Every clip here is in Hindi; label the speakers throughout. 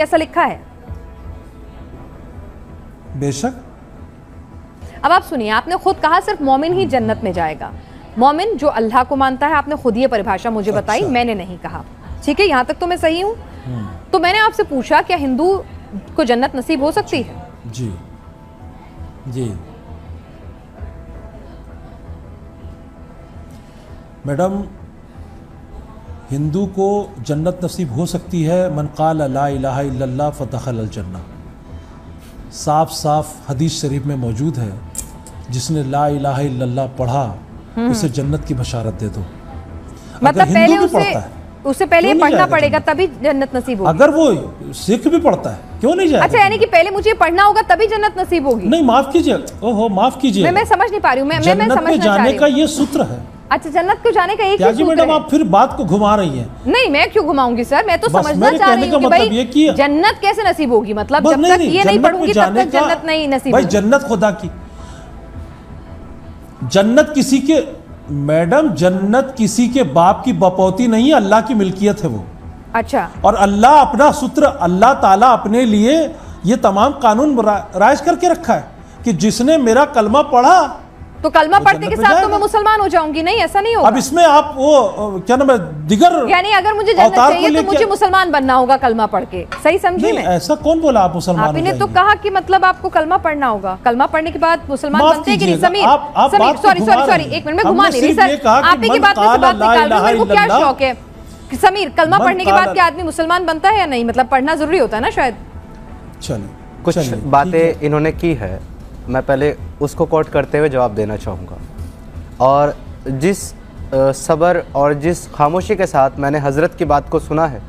Speaker 1: ऐसा लिखा है?
Speaker 2: बेशक।
Speaker 1: अब आप सुनिए, आपने खुद कहा सिर्फ मोमिन ही जन्नत में जाएगा। मोमिन जो अल्लाह को मानता है, आपने खुद ये परिभाषा मुझे बताई, मैंने नहीं कहा। ठीक है, यहां तक तो मैं सही हूं। तो मैंने आपसे पूछा क्या हिंदू को जन्नत नसीब हो सकती है?
Speaker 2: जी जी मैडम, हिंदू को जन्नत नसीब हो सकती है। मन क़ाल ला इलाहा इल्लल्लाह फदखल जन्नह, साफ साफ हदीस शरीफ में मौजूद है। जिसने ला इलाहा इल्लल्लाह पढ़ा उसे जन्नत की बशारत दे दो।
Speaker 1: मतलब पहले उसे पहले ये पढ़ना पड़ेगा तभी जन्नत नसीब होगी।
Speaker 2: अगर वो सिख भी पढ़ता है क्यों नहीं जाएगा?
Speaker 1: अच्छा, यानी कि पहले मुझे पढ़ना होगा तभी जन्नत नसीब होगी?
Speaker 2: नहीं, माफ कीजिए, ओहो माफ कीजिए,
Speaker 1: मैं समझ नहीं पा रही हूँ। मैं
Speaker 2: जन्नत
Speaker 1: समझना
Speaker 2: में
Speaker 1: चाह
Speaker 2: जाने
Speaker 1: रही
Speaker 2: का
Speaker 1: हूँ।
Speaker 2: ये सूत्र है।
Speaker 1: अच्छा, जन्नत को जाने का एक ही सूत्र
Speaker 2: मैडम
Speaker 1: है।
Speaker 2: आप फिर बात को घुमा रही हैं।
Speaker 1: नहीं, मैं क्यों घुमाऊंगी सर, मैं तो समझना चाह रही हूँ कि भाई जन्नत कैसे नसीब होगी। मतलब जब तक ये नहीं पढ़ूंगी तब तक जन्नत नहीं नसीब
Speaker 2: होगी। भाई जन्नत खुदा की, जन्नत किसी के, मैडम जन्नत किसी के बाप की बपौती नहीं है, अल्लाह की मिल्कियत है वो।
Speaker 1: अच्छा,
Speaker 2: और अल्लाह अपना सूत्र, अल्लाह ताला अपने लिए ये तमाम कानून राइज करके रखा है कि जिसने मेरा कलमा पढ़ा
Speaker 1: तो कलमा पढ़ने के साथ तो मैं मुसलमान हो जाऊंगी। नहीं, ऐसा नहीं होगा।
Speaker 2: अब इसमें आप वो क्या नाम है, दिगर,
Speaker 1: यानी अगर मुझे जन्नत चाहिए तो मुझे मुसलमान बनना होगा कलमा पढ़ के। सही समझी मैं?
Speaker 2: ऐसा कौन बोला आप मुसलमान?
Speaker 1: आपने तो कहा कि मतलब आपको कलमा पढ़ना होगा, कलमा पढ़ने के बाद मुसलमान बनते हैं कि नहीं? समीर, सॉरी, एक मिनट, मैं घुमा नहीं रही सर, आप ही की बात में से बात निकाल रही हूं। मेरे को क्या शौक है समीर, कलमा पढ़ने के बाद क्या आदमी मुसलमान बनता है या नहीं? मतलब पढ़ना जरूरी होता है ना शायद।
Speaker 2: चलिए,
Speaker 3: कुछ बातें इन्होंने की है, मैं पहले उसको कोट करते हुए जवाब देना चाहूँगा। और जिस सब्र और जिस खामोशी के साथ मैंने हज़रत की बात को सुना है,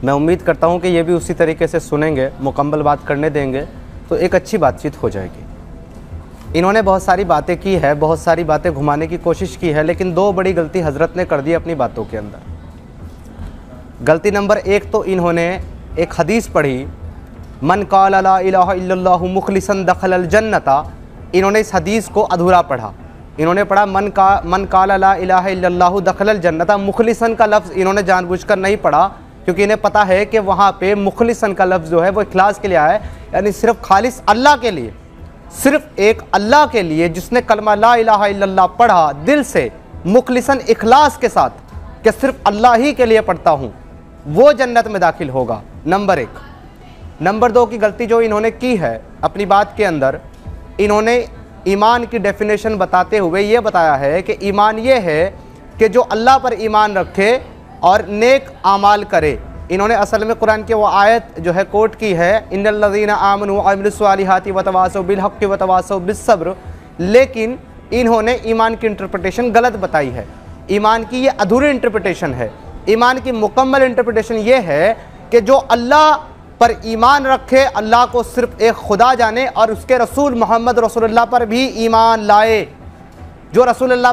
Speaker 3: मैं उम्मीद करता हूँ कि ये भी उसी तरीके से सुनेंगे, मुकम्मल बात करने देंगे तो एक अच्छी बातचीत हो जाएगी। इन्होंने बहुत सारी बातें की है, बहुत सारी बातें घुमाने की कोशिश की है, लेकिन दो बड़ी गलती हज़रत ने कर दी अपनी बातों के अंदर। गलती नंबर एक तो इन्होंने एक हदीस पढ़ी, मन क़ाल ला इलाहा इल्लल्लाहु मुखलिसन दखलल जन्नता। इन्होंने इस हदीस को अधूरा पढ़ा। इन्होंने पढ़ा मन क़ाल ला इलाहा इल्लल्लाहु दखलल जन्नता। मुखलिसन का लफ्ज़ इन्होंने जानबूझकर नहीं पढ़ा, क्योंकि इन्हें पता है कि वहाँ पे मुखलिसन का लफ्ज़ जो है वो इखलास के लिए आया है, यानी सिर्फ खालिस अल्लाह के लिए, सिर्फ एक अल्लाह के लिए। जिसने कलमा ला इलाहा इल्लल्लाह पढ़ा दिल से मुखलिसन इखलास के साथ कि सिर्फ अल्लाह ही के लिए पढ़ता हूँ, वो जन्नत में दाखिल होगा। नंबर एक। नंबर दो की गलती जो इन्होंने की है अपनी बात के अंदर, इन्होंने ईमान की डेफिनेशन बताते हुए ये बताया है कि ईमान ये है कि जो अल्लाह पर ईमान रखे और नेक आमाल करे। इन्होंने असल में कुरान की वो आयत जो है कोट की है, इन्नल्लज़ीना आमनू व अमिलुस्सालिहाति व तवासौ बिल हक़्क़ि व तवासौ बिस्सब्र, लेकिन इन्होंने ईमान की इंटरप्रिटेशन गलत बताई है। ईमान की ये अधूरी इंटरप्रिटेशन है। ईमान की मुकम्मल इंटरप्रिटेशन ये है कि जो अल्लाह पर ईमान रखे, अल्लाह को सिर्फ एक खुदा जाने और उसके रसूल मोहम्मद रसूलुल्लाह पर भी ईमान लाए। जो रसूलुल्लाह पर